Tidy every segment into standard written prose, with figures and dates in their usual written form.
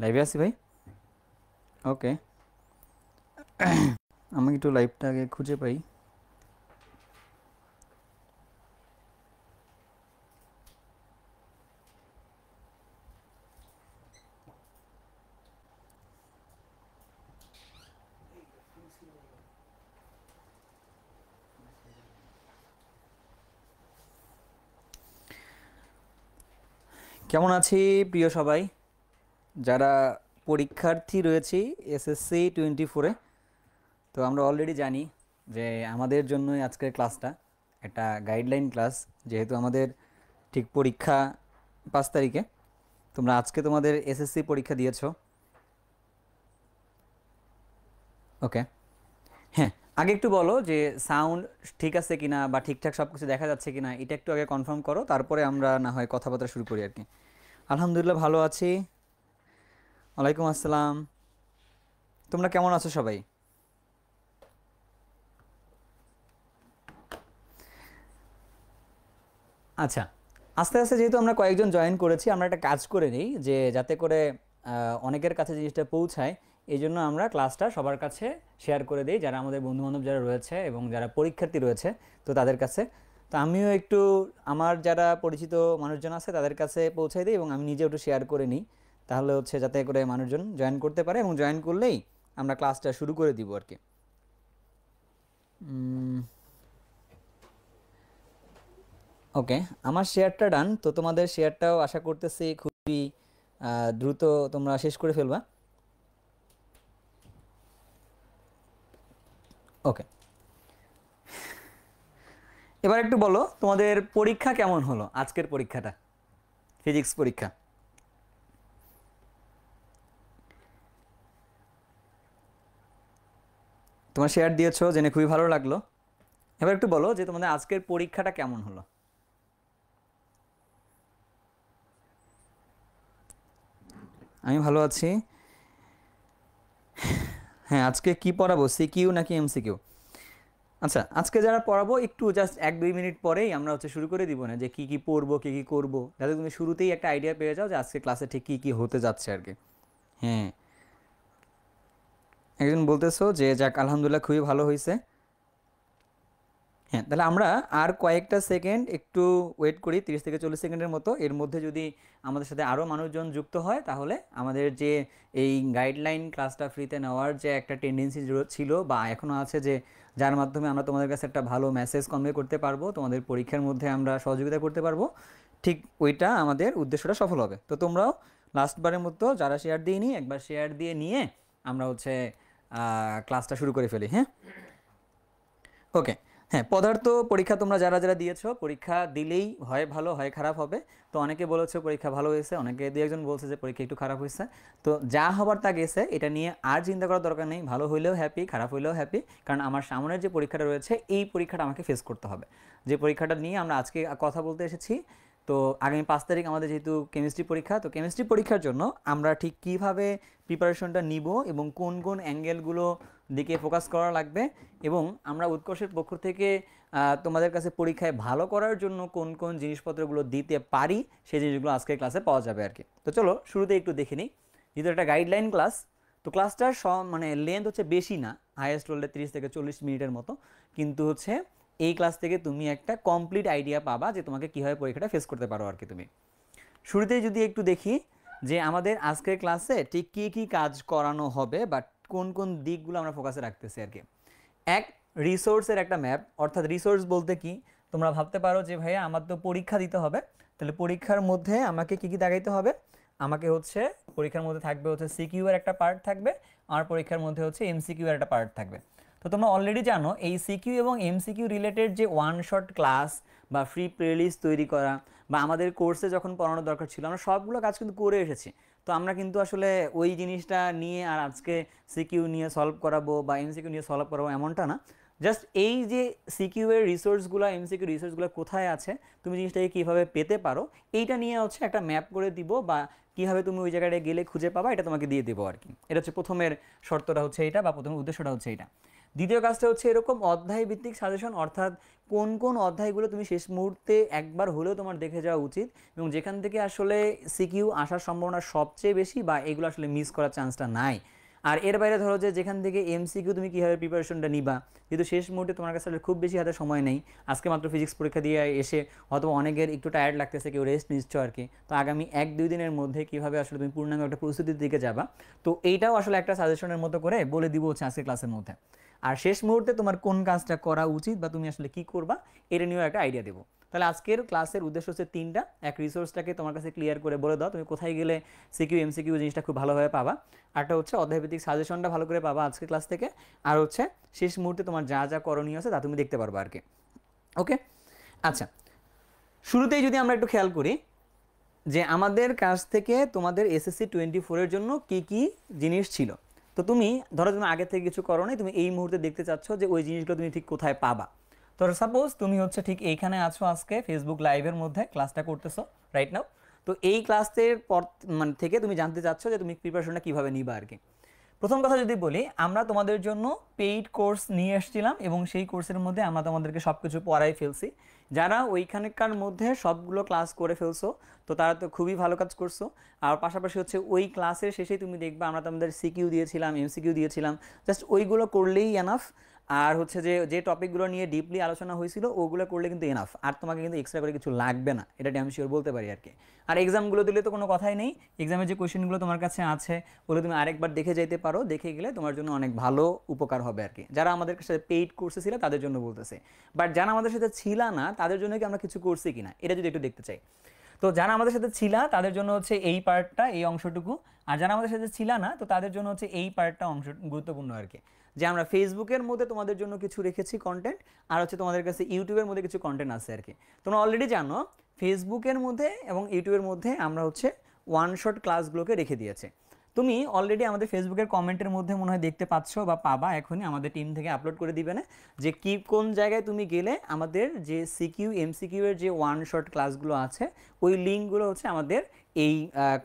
লাইভে আছি ভাই। ওকে, আমি একটু লাইভটা আগে খুঁজে পাই। কেমন আছি প্রিয় সবাই, যারা পরীক্ষার্থী রয়েছি এসএসসি 24-এ। তো আমরা অলরেডি জানি যে আমাদের জন্যই আজকের ক্লাসটা একটা গাইডলাইন ক্লাস, যেহেতু আমাদের ঠিক পরীক্ষা 5 তারিখে। তোমরা আজকে তোমাদের এসএসসি পরীক্ষা দিয়েছো। ওকে, হ্যাঁ, আগে একটু বলো যে সাউন্ড ঠিক আছে কিনা বা ঠিকঠাক সব কিছু দেখা যাচ্ছে কিনা, এটা একটু আগে কনফার্ম করো, তারপরে আমরা না হয় কথাবার্তা শুরু করি আর কি। আলহামদুলিল্লাহ ভালো আছি। ওয়ালাইকুম আসসালাম। তোমরা কেমন আছো সবাই? আচ্ছা, আস্তে আস্তে যেহেতু আমরা কয়েকজন জয়েন করেছি, আমরা একটা কাজ করে নিই যে যাতে করে অনেকের কাছে জিনিসটা পৌঁছায়। এই জন্য আমরা ক্লাসটা সবার কাছে শেয়ার করে দিই, যারা আমাদের বন্ধুবান্ধব যারা রয়েছে এবং যারা পরীক্ষার্থী রয়েছে তো তাদের কাছে। তো আমিও একটু আমার যারা পরিচিত মানুষজন আছে তাদের কাছে পৌঁছাই দিই এবং আমি নিজেও একটু শেয়ার করে নিই। তাহলে হচ্ছে যাতে করে মানুষজন জয়েন করতে পারে এবং জয়েন করলেই আমরা ক্লাসটা শুরু করে দিব আর কি। ওকে, আমার শেয়ারটা ডান, তো তোমাদের শেয়ারটাও আশা করতেছি খুবই দ্রুত তোমরা শেষ করে ফেলবা। ওকে, এবার একটু বলো তোমাদের পরীক্ষা কেমন হলো, আজকের পরীক্ষাটা, ফিজিক্স পরীক্ষা। তোমার শেয়ার দিয়েছো জেনে খুবই ভালো লাগলো। এবার একটু বলো যে তোমাদের আজকের পরীক্ষাটা কেমন হলো। আমি ভালো আছি। হ্যাঁ, আজকে কি পড়াবো, সিকিউ নাকি এমসিকিউ? আচ্ছা, আজকে যারা পড়াবো একটু জাস্ট 1-2 মিনিট পরেই আমরা হচ্ছে শুরু করে দিব না, যে কি কি পড়বো কি কি করবো, যাতে তুমি শুরুতেই একটা আইডিয়া পেয়ে যাও যে আজকে ক্লাসে ঠিক কি কি হতে যাচ্ছে আর কি। হ্যাঁ, একজন বলতেছো যে যাক আলহামদুলিল্লাহ খুবই ভালো হয়েছে। হ্যাঁ, তাহলে আমরা আর কয়েকটা সেকেন্ড একটু ওয়েট করি, 30 থেকে 40 সেকেন্ডের মতো। এর মধ্যে যদি আমাদের সাথে আরও মানুষজন যুক্ত হয় তাহলে আমাদের যে এই গাইডলাইন ক্লাসটা ফ্রিতে নেওয়ার যে একটা টেন্ডেন্সি ছিল বা এখনও আছে, যে যার মাধ্যমে আমরা তোমাদের কাছে একটা ভালো মেসেজ কনভে করতে পারবো, তোমাদের পরীক্ষার মধ্যে আমরা সহযোগিতা করতে পারবো, ঠিক ওইটা আমাদের উদ্দেশ্যটা সফল হবে। তো তোমরাও লাস্টবারের মতো যারা শেয়ার দিয়ে নিই একবার শেয়ার দিয়ে নিয়ে আমরা হচ্ছে ক্লাসটা শুরু করে ফেলি। হ্যাঁ, ওকে। হ্যাঁ, পদার্থ পরীক্ষা তোমরা যারা যারা দিয়েছো, পরীক্ষা দিলেই হয় ভালো হয় খারাপ হবে। তো অনেকে বলেছে পরীক্ষা ভালো হয়েছে, অনেকে দু একজন বলছে যে পরীক্ষা একটু খারাপ হয়েছে। তো যা হবার তা গেছে, এটা নিয়ে আর চিন্তা করার দরকার নেই। ভালো হইলেও হ্যাপি, খারাপ হইলেও হ্যাপি, কারণ আমার সামনের যে পরীক্ষাটা রয়েছে এই পরীক্ষাটা আমাকে ফেস করতে হবে। যে পরীক্ষাটা নিয়ে আমরা আজকে কথা বলতে এসেছি, তো আগামী 5 তারিখ আমাদের যেহেতু কেমিস্ট্রি পরীক্ষা, তো কেমিস্ট্রি পরীক্ষার জন্য আমরা ঠিক কীভাবে প্রিপারেশনটা নিব এবং কোন কোন অ্যাঙ্গেলগুলো দিকে ফোকাস করা লাগবে, এবং আমরা উৎকর্ষের পক্ষ থেকে তোমাদের কাছে পরীক্ষায় ভালো করার জন্য কোন কোন জিনিসপত্রগুলো দিতে পারি, সেই জিনিসগুলো আজকের ক্লাসে পাওয়া যাবে আর কি। তো চলো শুরুতে একটু দেখে নিই। যেহেতু একটা গাইডলাইন ক্লাস, তো ক্লাসটার মানে লেন্থ হচ্ছে বেশি না, হাইয়েস্ট হলে 30 থেকে 40 মিনিটের মতো, কিন্তু হচ্ছে এই ক্লাস থেকে তুমি একটা কমপ্লিট আইডিয়া পাবা যে তোমাকে কীভাবে পরীক্ষাটা ফেস করতে পারো আর কি তুমি। শুরুতেই যদি একটু দেখি যে আমাদের আজকের ক্লাসে ঠিক কী কী কাজ করানো হবে বা কোন কোন দিকগুলো আমরা ফোকাসে রাখতেছি আর কি। এক, রিসোর্সের একটা ম্যাপ, অর্থাৎ রিসোর্স বলতে কি, তোমরা ভাবতে পারো যে ভাইয়া আমার তো পরীক্ষা দিতে হবে, তাহলে পরীক্ষার মধ্যে আমাকে কী কী দেখাইতে হবে। আমাকে হচ্ছে পরীক্ষার মধ্যে থাকবে হচ্ছে সিকিউ এর একটা পার্ট থাকবে, আর পরীক্ষার মধ্যে হচ্ছে এমসিকিউ এর একটা পার্ট থাকবে। তো তোমরা অলরেডি জানো এই সিকিউ এবং এমসিকিউ রিলেটেড যে ওয়ান শট ক্লাস বা ফ্রি প্লেলিস্ট তৈরি করা, বা আমাদের কোর্সে যখন পড়ানোর দরকার ছিল আমরা সবগুলো কাজ কিন্তু করে এসেছি। তো আমরা কিন্তু আসলে ওই জিনিসটা নিয়ে আর আজকে সিকিউ নিয়ে সলভ করাবো বা এমসিকিউ নিয়ে সলভ করাবো এমনটা না। জাস্ট এই যে সিকিউ এর রিসোর্সগুলো, এমসিকিউ রিসোর্সগুলো কোথায় আছে, তুমি জিনিসটাকে কীভাবে পেতে পারো, এইটা নিয়ে হচ্ছে একটা ম্যাপ করে দিব, বা কীভাবে তুমি ওই জায়গাটায় গেলে খুঁজে পাবা এটা তোমাকে দিয়ে দেবো আর কি। এটা হচ্ছে প্রথমের শর্তটা হচ্ছে এইটা, বা প্রথমের উদ্দেশ্যটা হচ্ছে এইটা। দ্বিতীয় কাজটা হচ্ছে এরকম অধ্যায় ভিত্তিক সাজেশন, অর্থাৎ কোন কোন অধ্যায়গুলো তুমি শেষ মুহূর্তে একবার হলেও তোমার দেখে যাওয়া উচিত এবং যেখান থেকে আসলে সিকিউ আসার সম্ভাবনা সবচেয়ে বেশি বা এগুলো আসলে মিস করার চান্সটা নাই। আর এর বাইরে ধরো যে যেখান থেকে এমসিকিউ তুমি কীভাবে প্রিপারেশনটা নিবা, যেহেতু শেষ মুহূর্তে তোমার কাছে খুব বেশি হাতে সময় নেই, আজকে মাত্র ফিজিক্স পরীক্ষা দিয়ে এসে অথবা অনেকের একটু টায়ার্ড লাগতেছে, কেউ রেস্ট নিচ্ছ আর কি, তো আগামী 1-2 দিনের মধ্যে কীভাবে আসলে তুমি পূর্ণাঙ্গ একটা প্রস্তুতির দিকে যাবা, তো এইটাও আসলে একটা সাজেশনের মতো করে বলে দিব হচ্ছে আজকে ক্লাসের মধ্যে। আর শেষ মুহূর্তে তোমার কোন কাজটা করা উচিত বা তুমি আসলে কি করবা এটা নিয়েও একটা আইডিয়া দেবো। তাহলে আজকের ক্লাসের উদ্দেশ্য হচ্ছে 3টা। এক, রিসোর্সটাকে তোমার কাছে ক্লিয়ার করে বলে দাও তুমি কোথায় গেলে সিকিউ এমসিকিউ জিনিসটা খুব ভালোভাবে পাবা। আরটা হচ্ছে অধ্যায়ভিত্তিক সাজেশনটা ভালো করে পাবা আজকের ক্লাস থেকে। আর হচ্ছে শেষ মুহূর্তে তোমার যা যা করণীয় আছে তা তুমি দেখতে পারবা আর কি। ওকে, আচ্ছা, শুরুতেই যদি আমরা একটু খেয়াল করি যে আমাদের কাছ থেকে তোমাদের এসএসসি 24-এর জন্য কি কি জিনিস ছিল। তো তুমি ধরো তুমি আগে থেকে কিছু করো নাই, তুমি এই মুহূর্তে দেখতে চাচ্ছ যে ওই জিনিসগুলো তুমি ঠিক কোথায় পাবা। তো সাপোজ তুমি হচ্ছে ঠিক এইখানে আছো, আজকে ফেসবুক লাইভের মধ্যে ক্লাসটা করতেছো রাইট নাও। তো এই ক্লাসের পর মানে থেকে তুমি জানতে চাচ্ছ যে তুমি প্রিপারেশনটা কীভাবে নিবা আর কি। প্রথম কথা যদি বলি, আমরা তোমাদের জন্য পেইড কোর্স নিয়ে এসেছিলাম এবং সেই কোর্সের মধ্যে আমরা তোমাদেরকে সব কিছু পড়াই ফেলছি। যারা ওইখানকার মধ্যে সবগুলো ক্লাস করে ফেলছো তো তারা তো খুবই ভালো কাজ করছো। আর পাশাপাশি হচ্ছে ওই ক্লাসের শেষেই তুমি দেখবা আমরা তোমাদের সিকিউ দিয়েছিলাম, এমসিকিউ দিয়েছিলাম, জাস্ট ওইগুলো করলেই এনাফ। আর হচ্ছে যে যে টপিকগুলো নিয়ে ডিপলি আলোচনা হয়েছিল ওগুলো করলে কিন্তু এনাফ, আর তোমাকে কিন্তু এক্সট্রা করে কিছু লাগবে না, এটা আমি শিওর বলতে পারি আর কি। আর এক্সামগুলো দিলে তো কোনো কথাই নেই, এক্সামের যে কোয়েশ্চেনগুলো তোমার কাছে আছে ওগুলো তুমি আরেকবার দেখে যেতে পারো, দেখে গেলে তোমার জন্য অনেক ভালো উপকার হবে আর কি। যারা আমাদের সাথে পেইড কোর্সে ছিল তাদের জন্য বলতেছে, বাট যারা আমাদের সাথে ছিল না তাদের জন্য কি আমরা কিছু করছি কিনা এটা যদি একটু দেখতে চাই। তো যারা আমাদের সাথে ছিল তাদের জন্য হচ্ছে এই পার্টটা, এই অংশটুকু, আর যারা আমাদের সাথে ছিল না তো তাদের জন্য হচ্ছে এই পার্টটা অংশ গুরুত্বপূর্ণ আর কি। যে আমরা ফেসবুকের মধ্যে তোমাদের জন্য কিছু রেখেছি কন্টেন্ট, আর হচ্ছে তোমাদের কাছে ইউটিউবের মধ্যে কিছু কন্টেন্ট আছে আর কি। তোমরা অলরেডি জানো ফেসবুকের মধ্যে এবং ইউটিউবের মধ্যে আমরা হচ্ছে ওয়ান শট ক্লাসগুলোকে রেখে দিয়েছে। তুমি অলরেডি আমাদের ফেসবুকের কমেন্টের মধ্যে মনে হয় দেখতে পাচ্ছ বা পাবা, এখনই আমাদের টিম থেকে আপলোড করে দিবে না যে কি কোন জায়গায় তুমি গেলে আমাদের যে সিকিউ এমসিকিউ এর যে ওয়ান শট ক্লাসগুলো আছে ওই লিঙ্কগুলো হচ্ছে আমাদের এই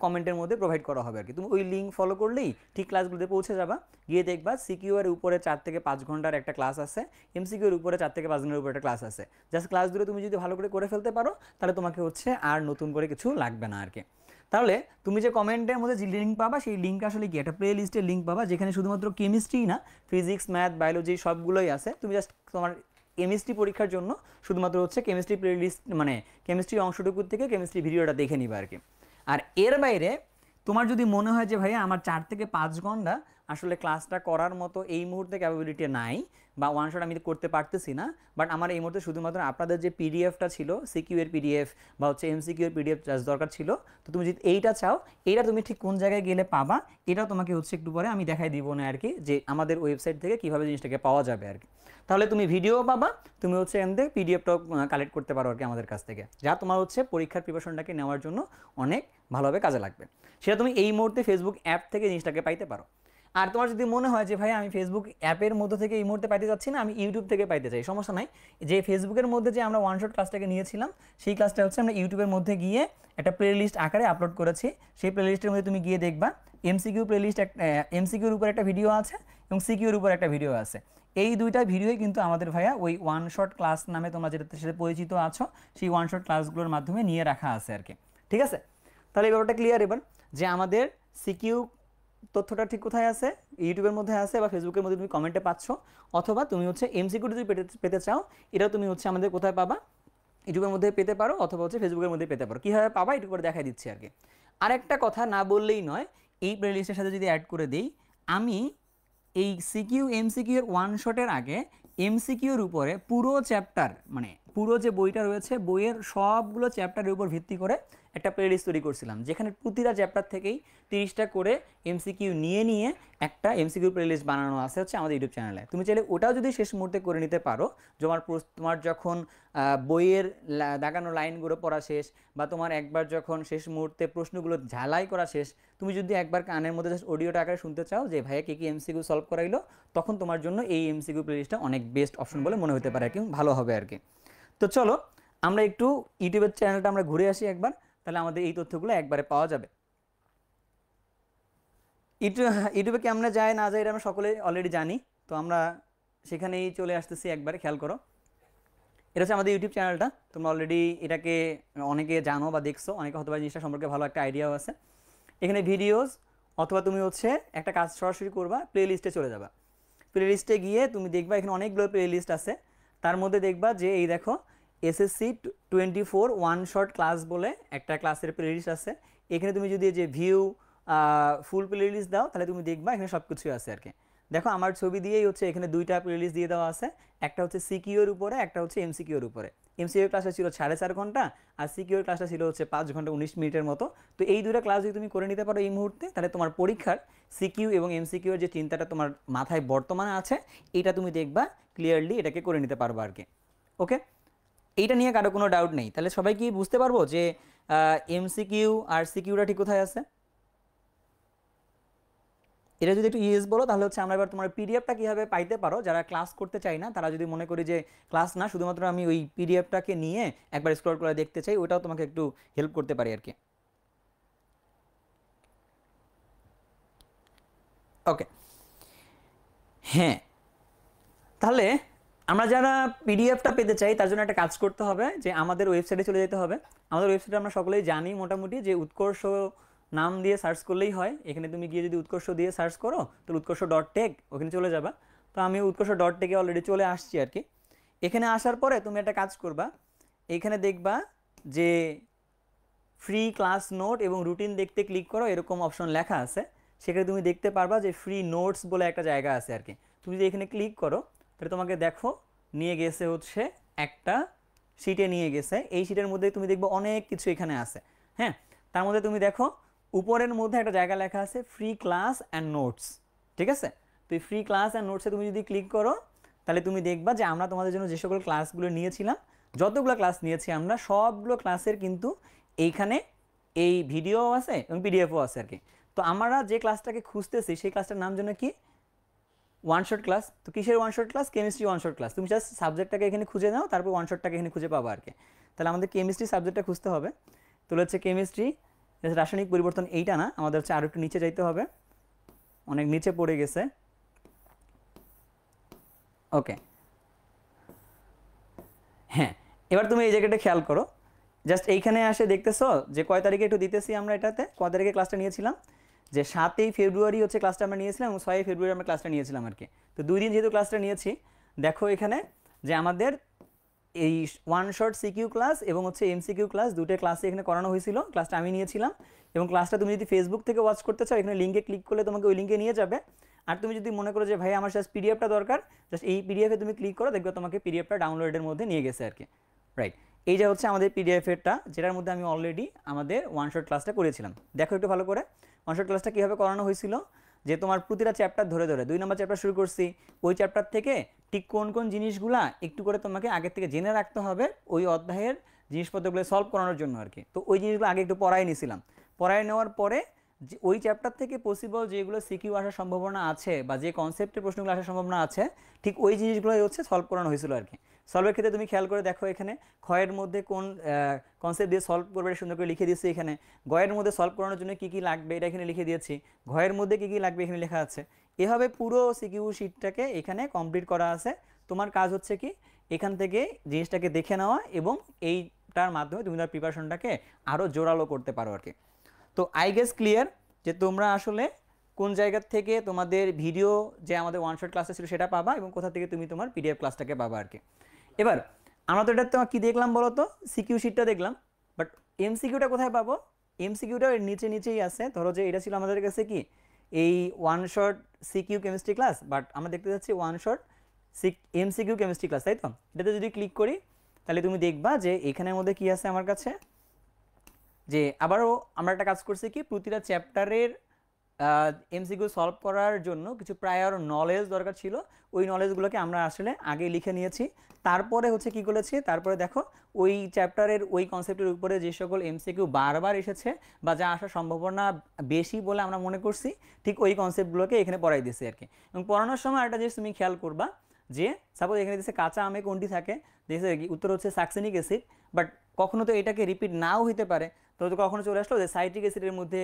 কমেন্টের মধ্যে প্রোভাইড করা হবে আর কি। তুমি ওই লিঙ্ক ফলো করলেই ঠিক ক্লাসগুলোতে পৌঁছে যাবা, গিয়ে দেখবা সিকিউ এর উপরে 4 থেকে 5 ঘন্টার একটা ক্লাস আছে, এমসিকিউ এর উপরে 4 থেকে 5 ঘন্টার উপরে একটা ক্লাস আছে। জাস্ট ক্লাসগুলো তুমি যদি ভালো করে ফেলতে পারো তাহলে তোমাকে হচ্ছে আর নতুন করে কিছু লাগবে না আর কি। তাহলে তুমি যে কমেন্টের মধ্যে যে লিঙ্ক পাবা সেই লিঙ্ক আসলে কি একটা প্লে লিস্টের লিঙ্ক পাবা, যেখানে শুধুমাত্র কেমিস্ট্রি না, ফিজিক্স, ম্যাথ, বায়োলজি সবগুলোই আছে। তুমি জাস্ট তোমার কেমিস্ট্রি পরীক্ষার জন্য শুধুমাত্র হচ্ছে কেমিস্ট্রি প্লে লিস্ট মানে কেমিস্ট্রি অংশটুকু থেকে কেমিস্ট্রি ভিডিওটা দেখে নিবা আর কি। আর এর বাইরে তোমার যদি মনে হয় যে ভাইয়া আমার 4 থেকে 5 ঘন্টা আসলে ক্লাসটা করার মতো এই মুহূর্তে ক্যাপাবিলিটি নাই বা ওয়ান শট আমি করতে পারতেছি না, বাট আমার এই মুহূর্তে শুধুমাত্র আপনাদের যে পিডিএফটা ছিল সিকিউ এর পিডিএফ বা হচ্ছে এমসিকিউ এর পিডিএফ জাস্ট দরকার ছিল, তো তুমি যদি এইটা চাও এইটা তুমি ঠিক কোন জায়গায় গেলে পাবা এটাও তোমাকে হচ্ছে একটু পরে আমি দেখাই দিব না আর কি, যে আমাদের ওয়েবসাইট থেকে কীভাবে জিনিসটাকে পাওয়া যাবে আর কি। তাহলে তুমি ভিডিও পাবা, তুমি হচ্ছে এমনি পিডিএফটাও কালেক্ট করতে পারো আর কি আমাদের কাছ থেকে, যা তোমার হচ্ছে পরীক্ষার প্রিপারেশনটাকে নেওয়ার জন্য অনেক ভালোভাবে কাজে লাগবে। সেটা তুমি এই মুহূর্তে ফেসবুক অ্যাপ থেকে জিনিসটাকে পাইতে পারো। আর তোমার যদি মনে হয় যে ভাই আমি ফেসবুক অ্যাপের মধ্যে থেকে এই মুহূর্তে পাইতে যাচ্ছি না, আমি ইউটিউব থেকে পাইতে চাই, সমস্যা নাই। যে ফেসবুকের মধ্যে যে আমরা ওয়ান শট ক্লাসটাকে নিয়েছিলাম সেই ক্লাসটা হচ্ছে আমরা ইউটিউবের মধ্যে গিয়ে একটা প্লে লিস্ট আকারে আপলোড করেছি। সেই প্লে লিস্টের মধ্যে তুমি গিয়ে দেখবা এমসিকিউ প্লে লিস্ট, এমসিকিউর উপর একটা ভিডিও আছে এবং সিকিউর উপর একটা ভিডিও আছে। এই দুইটা ভিডিওই কিন্তু আমাদের ভাইয়া ওই ওয়ান শট ক্লাস নামে তোমরা যেটার সাথে পরিচিত আছো সেই ওয়ান শট ক্লাসগুলোর মাধ্যমে নিয়ে রাখা আছে আর কি। ঠিক আছে, তাহলে এই ব্যাপারটা ক্লিয়ার এবার যে আমাদের সিকিউ তথ্যটা ঠিক কোথায় আছে, ইউটিউবের মধ্যে আছে বা ফেসবুকের মধ্যে তুমি কমেন্টে পাচ্ছ, অথবা তুমি হচ্ছে এমসিকিউ যদি পেতে চাও এটা তুমি হচ্ছে আমাদের কোথায় পাবা, ইউটিউবের মধ্যে পেতে পারো অথবা হচ্ছে ফেসবুকের মধ্যে পেতে পারো। কীভাবে পাবা একটু করে দেখাই দিচ্ছি আর কি। আরেকটা কথা না বললেই নয়, এই প্লেলিস্টের সাথে যদি অ্যাড করে দিই, আমি এই সিকিউ এমসিকিউ এর ওয়ান শটের আগে এমসিকিউর উপরে পুরো চ্যাপ্টার মানে পুরো যে বইটা রয়েছে বইয়ের সবগুলো চ্যাপ্টারের উপর ভিত্তি করে একটা প্লেলিস্ট তৈরি করছিলাম, যেখানে প্রতিটা চ্যাপ্টার থেকেই 30টা করে এমসিকিউ নিয়ে একটা এমসিকিউ প্লেলিস্ট বানানো আছে হচ্ছে আমাদের ইউটিউব চ্যানেলে। তুমি চাইলে ওটাও যদি শেষ মুহূর্তে করে নিতে পারো, তোমার যখন বইয়ের দাগানো লাইনগুলো পড়া শেষ বা তোমার একবার যখন শেষ মুহূর্তে প্রশ্নগুলো ঝালাই করা শেষ, তুমি যদি একবার কানের মধ্যে জাস্ট অডিওটা আকারে শুনতে চাও যে ভাইয়া কী এমসিকিউ সলভ করাইলো, তখন তোমার জন্য এই এমসিকিউ প্লেলিস্টটা অনেক বেস্ট অপশন বলে মনে হতে পারে আর কি, ভালো হবে আর কি। তো চলো আমরা একটু ইউটিউবের চ্যানেলটা আমরা ঘুরে আসি একবার, তাহলে আমাদের এই তথ্যগুলো একবারে পাওয়া যাবে। ইউটিউবে কেমনে যায় না যায় এটা আমরা সকলে অলরেডি জানি, তো আমরা সেখানেই চলে আসতেছি একবারে, খেয়াল করো। এটা হচ্ছে আমাদের ইউটিউব চ্যানেলটা, তোমরা অলরেডি এটাকে অনেকে জানো বা দেখছো, অনেকে হয়তো বা জিনিসটা সম্পর্কে ভালো একটা আইডিয়াও আছে। এখানে ভিডিওস, অথবা তুমি হচ্ছে একটা কাজ সরাসরি করবা, প্লে লিস্টে চলে যাবা। প্লে লিস্টে গিয়ে তুমি দেখবা এখানে অনেকগুলো প্লে লিস্ট আছে। তার মধ্যে দেখবা যে এই দেখো এসএসসি 24 ওয়ান শর্ট ক্লাস বলে একটা ক্লাসের প্লে লিস্ট আছে। এখানে তুমি যদি যে ভিউ ফুল প্লে লিস্ট দাও তাহলে তুমি দেখবা এখানে সব কিছুই আছে আর কি। দেখো আমার ছবি দিয়েই হচ্ছে এখানে দুইটা প্লে লিস্ট দিয়ে দেওয়া আছে, একটা হচ্ছে সিকিউর উপরে, একটা হচ্ছে এমসিকিউর উপরে। এমসিকিউর ক্লাসটা ছিল 4.5 ঘন্টা, আর সিকিউর ক্লাসটা ছিল হচ্ছে 5 ঘন্টা 19 মিনিটের মতো। তো এই দুটো ক্লাস যদি তুমি করে নিতে পারো এই মুহূর্তে, তাহলে তোমার পরীক্ষার সিকিউ এবং এমসিকিউর যে চিন্তাটা তোমার মাথায় বর্তমানে আছে, এটা তুমি দেখবা ক্লিয়ারলি এটাকে করে নিতে পারবা আর কি। ওকে, এইটা নিয়ে কারো কোনো ডাউট নেই। তাহলে সবাই কি বুঝতে পারবো যে এমসিকিউ আর সিকিউটা ঠিক কোথায় আছে? এটা যদি একটু ইয়েস বলো তাহলে হচ্ছে আমরা এবার তোমার পিডিএফটা কীভাবে পাইতে পারো, যারা ক্লাস করতে চাই না তারা যদি মনে করি যে ক্লাস না, শুধুমাত্র আমি ওই পিডিএফটাকে নিয়ে একবার স্ক্রল করে দেখতে চাই, ওটাও তোমাকে একটু হেল্প করতে পারি আর কি। ওকে, হ্যাঁ, তাহলে আমরা যারা পিডিএফটা পেতে চাই তার জন্য একটা কাজ করতে হবে, যে আমাদের ওয়েবসাইটে চলে যেতে হবে। আমাদের ওয়েবসাইটে আমরা সকলেই জানি মোটামুটি যে উৎকর্ষ নাম দিয়ে সার্চ করলেই হয়। এখানে তুমি গিয়ে যদি উৎকর্ষ দিয়ে সার্চ করো তাহলে উৎকর্ষ.টেক ওখানে চলে যাবা। তো আমি উৎকর্ষ.টেকে অলরেডি চলে আসছি আর কি। এখানে আসার পরে তুমি একটা কাজ করবা, এখানে দেখবা যে ফ্রি ক্লাস নোট এবং রুটিন দেখতে ক্লিক করো, এরকম অপশন লেখা আছে। সেখানে তুমি দেখতে পারবা যে ফ্রি নোটস বলে একটা জায়গা আছে আর কি। তুমি যদি এখানে ক্লিক করো তাহলে তোমাকে দেখো নিয়ে গেছে হচ্ছে একটা শিটে নিয়ে গেছে। এই শিটের মধ্যে তুমি দেখবে অনেক কিছু এখানে আছে। হ্যাঁ, তার মধ্যে তুমি দেখো উপরের মধ্যে একটা জায়গা লেখা আছে ফ্রি ক্লাস অ্যান্ড নোটস, ঠিক আছে? তো এই ফ্রি ক্লাস অ্যান্ড নোটসে তুমি যদি ক্লিক করো তাহলে তুমি দেখবা যে আমরা তোমাদের জন্য যে সকল ক্লাসগুলো নিয়েছিলাম, যতগুলো ক্লাস নিয়েছি আমরা সবগুলো ক্লাসের কিন্তু এইখানে এই ভিডিও আছে এবং পিডিএফও আছে আর কি। তো আমরা যে ক্লাসটাকে খুঁজতেছি সেই ক্লাসটার নাম জন্য কি ওয়ান শট ক্লাস। তো কিসের one shot class? Chemistry one shot class. তুমি জাস্ট সাবজেক্টটাকে এখানে খুঁজে নাও, তারপর ওয়ান শটটাকে এখানে খুঁজে পাবো আর কি। তাহলে আমাদের কেমিস্ট্রি সাবজেক্টটা খুঁজতে হবে। তাহলে হচ্ছে কেমিস্ট্রি রাসায়নিক পরিবর্তন, এইটা না, আমাদের হচ্ছে আরও একটু নিচে যাইতে হবে, অনেক নিচে পড়ে গেছে। ওকে, হ্যাঁ, এবার তুমি এই জায়গাটা খেয়াল করো, জাস্ট এইখানে আসে দেখতেছো যে কয় তারিখে একটু দিতেছি আমরা, এটাতে কয় তারিখে ক্লাসটা নিয়েছিলাম, যে 7ই ফেব্রুয়ারি হচ্ছে ক্লাসটা আমরা নিয়েছিলাম এবং 6ই ফেব্রুয়ারি আমরা ক্লাসটা নিয়েছিলাম আর কি। তো 2 দিন যেহেতু ক্লাসটা নিয়েছি, দেখো এখানে যে আমাদের এই ওয়ান শর্ট সিকিউ ক্লাস এবং হচ্ছে এমসিকিউ ক্লাস দুটো ক্লাসে এখানে করানো হয়েছিল। ক্লাসটা আমি নিয়েছিলাম এবং ক্লাসটা তুমি যদি ফেসবুক থেকে ওয়াচ করতে চাও এখানে লিঙ্কে ক্লিক করলে তোমাকে ওই লিঙ্কে নিয়ে যাবে। আর তুমি যদি মনে করো যে ভাই আমার জাস্ট পিডিএফটা দরকার, জাস্ট এই পিডিএফে তুমি ক্লিক করো, দেখবে তোমাকে পিডিএফটা ডাউনলোডের মধ্যে নিয়ে গেছে আর কি। রাইট, এই যে হচ্ছে আমাদের পিডিএফেরটা, যেটার মধ্যে আমি অলরেডি আমাদের ওয়ান শট ক্লাসটা করেছিলাম। দেখো একটু ভালো করে ওয়ান শট ক্লাসটা কীভাবে করানো হয়েছিল, যে তোমার প্রতিটা চ্যাপ্টার ধরে ধরে 2 নম্বর চ্যাপ্টার শুরু করছি, ওই চ্যাপ্টার থেকে ঠিক কোন কোন জিনিসগুলা একটু করে তোমাকে আগের থেকে জেনে রাখতে হবে ওই অধ্যায়ের জিনিসপত্রগুলো সলভ করানোর জন্য আর কি। তো ওই জিনিসগুলো আগে একটু পড়াই নিয়েছিলাম। পড়াই নেওয়ার পরে যে ওই চ্যাপ্টার থেকে পসিবল যেগুলো সিকিউ আসার সম্ভাবনা আছে বা যে কনসেপ্টের প্রশ্নগুলো আসার সম্ভাবনা আছে, ঠিক ওই জিনিসগুলোই হচ্ছে সলভ করানো হয়েছিল আর কি। সলভের ক্ষেত্রে তুমি খেয়াল করে দেখো এখানে ক্ষয়ের মধ্যে কোন কনসেপ্ট দিয়ে সলভ করবে সুন্দর করে লিখে দিয়েছি এখানে। গয়ের মধ্যে সলভ করানোর জন্য কী কী লাগবে এটা এখানে লিখে দিয়েছি, ঘয়ের মধ্যে কী কী লাগবে এখানে লেখা আছে। এভাবে পুরো সিকিউ শিটটাকে এখানে কমপ্লিট করা আছে। তোমার কাজ হচ্ছে কি এখান থেকে জিনিসটাকে দেখে নেওয়া এবং এইটার মাধ্যমে তুমি তার প্রিপারেশনটাকে আরও জোরালো করতে পারো আর কি। তো আই গেস ক্লিয়ার যে তোমরা আসলে কোন জায়গা থেকে তোমাদের ভিডিও যে আমাদের ওয়ান শট ক্লাসে ছিল সেটা পাবা এবং কোথা থেকে তুমি তোমার পিডিএফ ক্লাসটাকে পাবা আর কি। এবার আমরা তো এটা তোমার কী দেখলাম বলো তো, সিকিউ শিটটা দেখলাম, বাট এমসিকিউটা কোথায় পাবো? এমসিকিউটা এর নিচে নিচেই আছে। ধরো যে এটা ছিল আমাদের কাছে কি এই one shot CQ chemistry class, but আমরা দেখতে যাচ্ছি one shot MCQ chemistry class, তাই তো? এটাতে যদি ক্লিক করি তাহলে তুমি দেখবা যে এখানের মধ্যে কি আছে আমার কাছে, যে আবারও আমরা একটা কাজ করছি কি প্রতিটা চ্যাপ্টারের এমসিকিউ সলভ করার জন্য কিছু প্রায়র নলেজ দরকার ছিল, ওই নলেজগুলোকে আমরা আসলে আগে লিখে নিয়েছি। তারপরে হচ্ছে কি করেছি, তারপরে দেখো ওই চ্যাপ্টারের ওই কনসেপ্টের উপরে যে সকল এমসিকিউ বারবার এসেছে বা যা আসার সম্ভাবনা বেশি বলে আমরা মনে করছি, ঠিক ওই কনসেপ্টগুলোকে এখানে পড়াই দিয়েছি আর কি। এবং পড়ানোর সময় একটা জিনিস তুমি খেয়াল করবা, যে সাপোজ এখানে দিচ্ছে কাঁচা আমে কোনটি থাকে, দেখছে উত্তর হচ্ছে সাকসেনিক অ্যাসিড, বাট কখনো তো এটাকে রিপিট নাও হইতে পারে। তো কখনো চলে আসলো যে সাইট্রিক অ্যাসিডের মধ্যে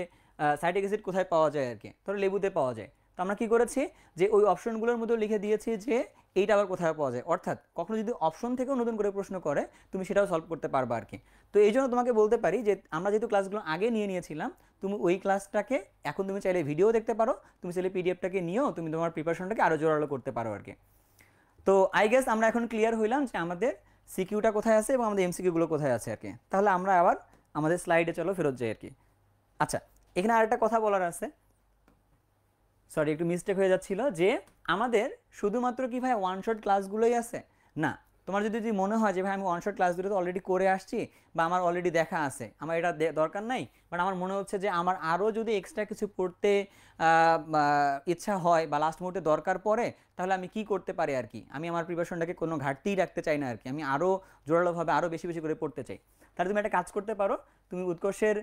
সাইট্রিক অ্যাসিড কোথায় পাওয়া যায় আর কি, ধরো লেবুতে পাওয়া যায়, তো আমরা কি করেছি যে ওই অপশনগুলোর মধ্যে লিখে দিয়েছি যে এইটা আবার কোথায় পাওয়া যায়, অর্থাৎ কখনো যদি অপশন থেকেও নতুন করে প্রশ্ন করে তুমি সেটাও সলভ করতে পারবে আর কি। তো এই জন্য তোমাকে বলতে পারি যে আমরা যেহেতু ক্লাসগুলো আগে নিয়ে নিয়েছিলাম, তুমি ওই ক্লাসটাকে এখন তুমি চাইলে ভিডিও দেখতে পারো, তুমি চাইলে পিডিএফটাকে নিয়েও তুমি তোমার প্রিপারেশনটাকে আরও জোরালো করতে পারো আর কি। তো আই গেস আমরা এখন ক্লিয়ার হইলাম যে আমাদের সিকিউটা কোথায় আছে এবং আমাদের এমসিকিউগুলো কোথায় আছে আর কি। তাহলে আমরা আবার আমাদের স্লাইডে চলো ফেরত যাই আর কি। আচ্ছা, এখানে আরেকটা কথা বলার আছে, সরি একটু মিস্টেক হয়ে যাচ্ছিল, যে আমাদের শুধুমাত্র কি ভাই ওয়ান শট ক্লাসগুলোই আছে না। তোমার যদি মনে হয় যে ভাই আমি ওয়ান শট ক্লাসগুলো তো অলরেডি করে আসছি বা আমার অলরেডি দেখা আছে, আমার এটা দরকার নাই, বাট আমার মনে হচ্ছে যে আমার আরও যদি এক্সট্রা কিছু পড়তে ইচ্ছা হয় বা লাস্ট মুহূর্তে দরকার পড়ে, তাহলে আমি কি করতে পারি আর কি, আমি আমার প্রিপারেশনটাকে কোনো ঘাটতিই রাখতে চাই না আর কি, আমি আরও জোরালোভাবে আরও বেশি বেশি করে পড়তে চাই। তাহলে তুমি একটা কাজ করতে পারো, তুমি উৎকর্ষের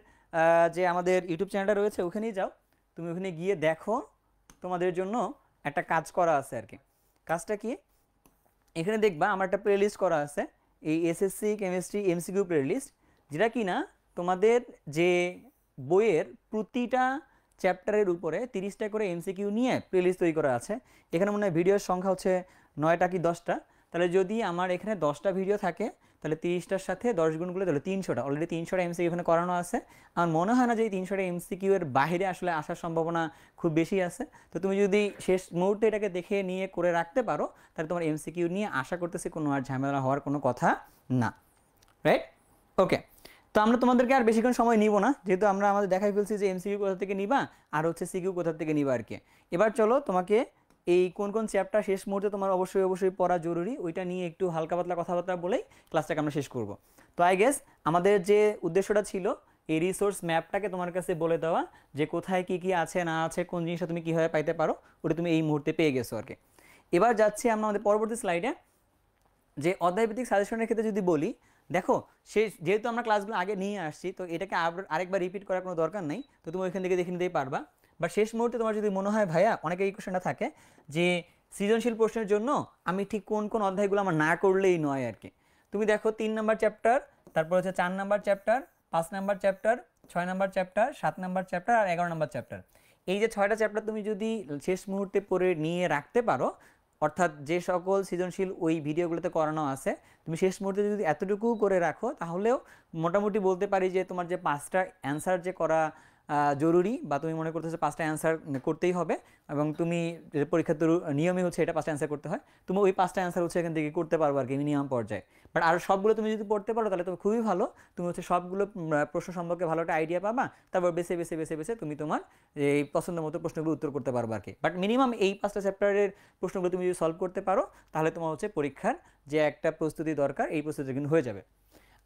যে আমাদের ইউটিউব চ্যানেলটা রয়েছে ওখানেই যাও, তুমি ওখানে গিয়ে দেখো তোমাদের জন্য একটা কাজ করা আছে আর কি। কাজটা কি, এখানে দেখবা আমার একটা প্লেলিস্ট করা আছে, এই এসএসসি কেমিস্ট্রি এমসিকিউ প্লেলিস্ট, যেটা কি না তোমাদের যে বইয়ের প্রতিটা চ্যাপ্টারের উপরে 30টা করে এমসিকিউ নিয়ে প্লেলিস্ট তৈরি করা আছে। এখানে মনে হয় ভিডিওর সংখ্যা হচ্ছে 9টা কি 10টা। তাহলে যদি আমার এখানে 10টা ভিডিও থাকে, তাহলে 30টার সাথে 10 গুণ করলে তাহলে 300টা, অলরেডি 300টা এমসিকিউ এখানে করানো আছে। আমার মনে হয় না যে এই 300টা এমসিকিউ এর বাইরে আসলে আসার সম্ভাবনা খুব বেশি আছে। তো তুমি যদি শেষ মুহূর্তে এটাকে দেখে নিয়ে করে রাখতে পারো, তাহলে তোমার এমসিকিউ নিয়ে আশা করতেছি কোনো আর ঝামেলা হওয়ার কোনো কথা না, রাইট? ওকে, তো আমরা তোমাদেরকে আর বেশিক্ষণ সময় নিব না, যেহেতু আমরা আমাদের দেখাই ফেলছি যে এমসিকিউ কোথা থেকে নিবা আর হচ্ছে সিকিউ কোথা থেকে নিবা আর কি। এবার চলো তোমাকে এই কোন কোন চ্যাপ্টার শেষ মুহূর্তে তোমার অবশ্যই পড়া জরুরি ওইটা নিয়ে একটু হালকা পাতলা কথাবার্তা বলেই ক্লাসটাকে আমরা শেষ করব। তো আই গেস আমাদের যে উদ্দেশ্যটা ছিল এই রিসোর্স ম্যাপটাকে তোমার কাছে বলে দেওয়া, যে কোথায় কি কি আছে না আছে, কোন জিনিসটা তুমি কীভাবে পাইতে পারো, ওটা তুমি এই মুহূর্তে পেয়ে গেছো আর কি। এবার যাচ্ছি আমরা আমাদের পরবর্তী স্লাইডে, যে অধ্যায়ভিত্তিক সাজেশনের ক্ষেত্রে যদি বলি, দেখো সে যেহেতু আমরা ক্লাসগুলো আগে নিয়ে আসছি, তো এটাকে আরেকবার রিপিট করার কোনো দরকার নেই, তো তুমি ওইখান থেকে দেখে নিতেই পারবা। বা শেষ মুহূর্তে তোমার যদি মনে হয় ভাইয়া অনেকে এই কোশ্চেনটা থাকে যে সৃজনশীল প্রশ্নের জন্য আমি ঠিক কোন কোন অধ্যায়গুলো আমার না করলেই নয় আর কি, তুমি দেখো 3 নাম্বার চ্যাপ্টার, তারপর হচ্ছে 4 number chapter, 5 number chapter, 6 number chapter, 7 number chapter আর 11 নাম্বার চ্যাপ্টার, এই যে 6টা চ্যাপ্টার তুমি যদি শেষ মুহূর্তে পড়ে নিয়ে রাখতে পারো, অর্থাৎ যে সকল সৃজনশীল ওই ভিডিওগুলোতে করানো আছে, তুমি শেষ মুহূর্তে যদি এতটুকু করে রাখো, তাহলেও মোটামুটি বলতে পারি যে তোমার যে 5টা অ্যান্সার যে করা জরুরি, বা তুমি মনে করতেছো 5টা অ্যান্সার করতেই হবে এবং তুমি পরীক্ষার তো নিয়মই হচ্ছে এটা 5টা অ্যান্সার করতে হয়, তুমি ওই 5টা অ্যান্সার হচ্ছে এখান থেকে করতে পারবো আর কি মিনিমাম পর্যায়ে। বাট আর সবগুলো তুমি যদি পড়তে পারো তাহলে তো খুবই ভালো, তুমি হচ্ছে সবগুলো প্রশ্ন সম্পর্কে ভালো একটা আইডিয়া পাবা, তারপর বেছে বেছে বেছে বেছে তুমি তোমার এই পছন্দ মতো প্রশ্নগুলো উত্তর করতে পারবো আর কি। বাট মিনিমাম এই 5টা চ্যাপ্টারের প্রশ্নগুলো তুমি যদি সলভ করতে পারো, তাহলে তোমার হচ্ছে পরীক্ষার যে একটা প্রস্তুতি দরকার এই প্রস্তুতি কিন্তু হয়ে যাবে।